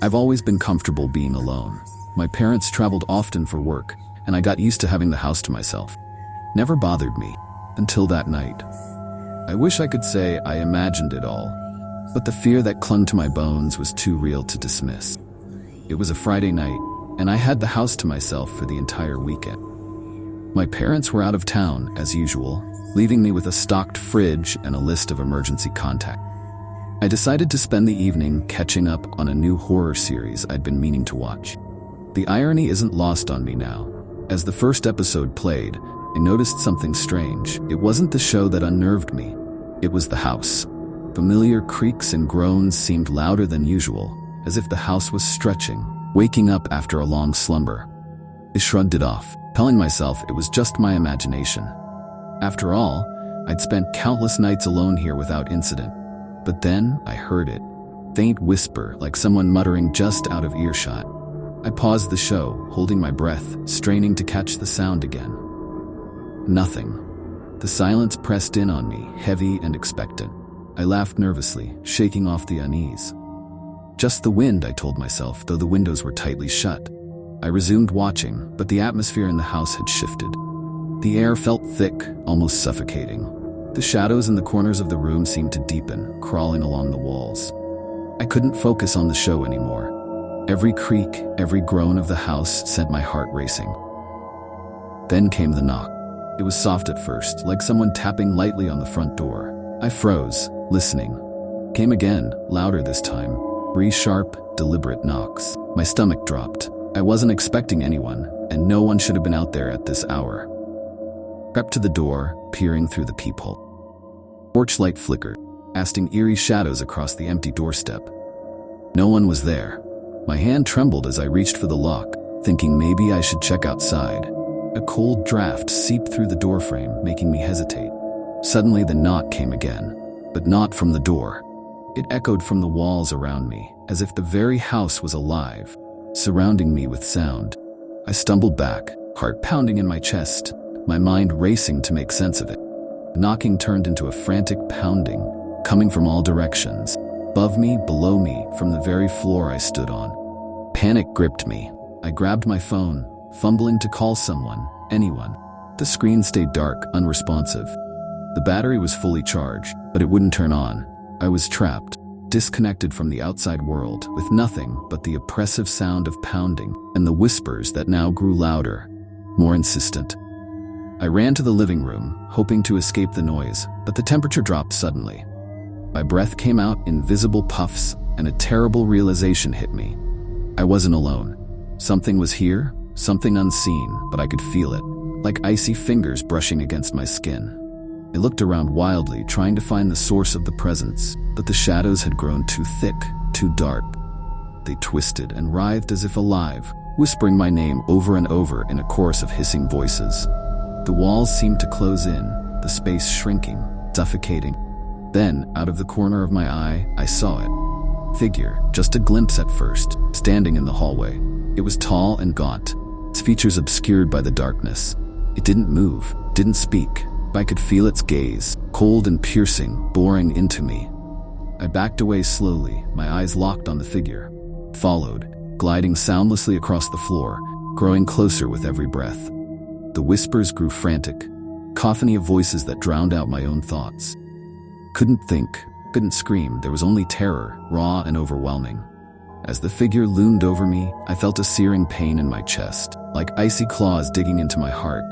I've always been comfortable being alone. My parents traveled often for work, and I got used to having the house to myself. Never bothered me, until that night. I wish I could say I imagined it all, but the fear that clung to my bones was too real to dismiss. It was a Friday night, and I had the house to myself for the entire weekend. My parents were out of town, as usual, leaving me with a stocked fridge and a list of emergency contacts. I decided to spend the evening catching up on a new horror series I'd been meaning to watch. The irony isn't lost on me now. As the first episode played, I noticed something strange. It wasn't the show that unnerved me. It was the house. Familiar creaks and groans seemed louder than usual, as if the house was stretching, waking up after a long slumber. I shrugged it off, telling myself it was just my imagination. After all, I'd spent countless nights alone here without incident. But then I heard it. Faint whisper, like someone muttering just out of earshot. I paused the show, holding my breath, straining to catch the sound again. Nothing. The silence pressed in on me, heavy and expectant. I laughed nervously, shaking off the unease. Just the wind, I told myself, though the windows were tightly shut. I resumed watching, but the atmosphere in the house had shifted. The air felt thick, almost suffocating. The shadows in the corners of the room seemed to deepen, crawling along the walls. I couldn't focus on the show anymore. Every creak, every groan of the house sent my heart racing. Then came the knock. It was soft at first, like someone tapping lightly on the front door. I froze, listening. Came again, louder this time. 3 sharp, deliberate knocks. My stomach dropped. I wasn't expecting anyone, and no one should have been out there at this hour. Crept to the door, peering through the peephole. Porch light flickered, casting eerie shadows across the empty doorstep. No one was there. My hand trembled as I reached for the lock, thinking maybe I should check outside. A cold draft seeped through the doorframe, making me hesitate. Suddenly the knock came again, but not from the door. It echoed from the walls around me, as if the very house was alive, surrounding me with sound. I stumbled back, heart pounding in my chest, my mind racing to make sense of it. Knocking turned into a frantic pounding, coming from all directions. Above me, below me, from the very floor I stood on. Panic gripped me. I grabbed my phone, fumbling to call someone, anyone. The screen stayed dark, unresponsive. The battery was fully charged, but it wouldn't turn on. I was trapped, disconnected from the outside world, with nothing but the oppressive sound of pounding and the whispers that now grew louder, more insistent. I ran to the living room, hoping to escape the noise, but the temperature dropped suddenly. My breath came out in visible puffs, and a terrible realization hit me. I wasn't alone. Something was here, something unseen, but I could feel it, like icy fingers brushing against my skin. I looked around wildly, trying to find the source of the presence, but the shadows had grown too thick, too dark. They twisted and writhed as if alive, whispering my name over and over in a chorus of hissing voices. The walls seemed to close in, the space shrinking, suffocating. Then, out of the corner of my eye, I saw it. Figure, just a glimpse at first, standing in the hallway. It was tall and gaunt, its features obscured by the darkness. It didn't move, didn't speak. I could feel its gaze, cold and piercing, boring into me. I backed away slowly, my eyes locked on the figure. Followed, gliding soundlessly across the floor, growing closer with every breath. The whispers grew frantic, cacophony of voices that drowned out my own thoughts. Couldn't think, couldn't scream, there was only terror, raw and overwhelming. As the figure loomed over me, I felt a searing pain in my chest, like icy claws digging into my heart.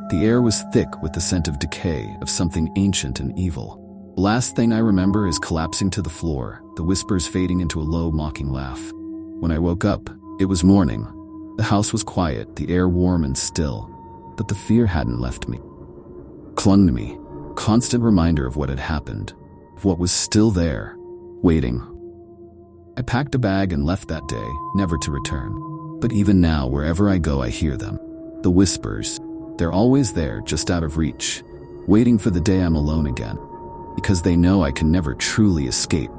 The air was thick with the scent of decay, of something ancient and evil. The last thing I remember is collapsing to the floor, the whispers fading into a low, mocking laugh. When I woke up, it was morning. The house was quiet, the air warm and still, but the fear hadn't left me. Clung to me, constant reminder of what had happened, of what was still there, waiting. I packed a bag and left that day, never to return. But even now, wherever I go, I hear them. The whispers. They're always there, just out of reach, waiting for the day I'm alone again. Because they know I can never truly escape.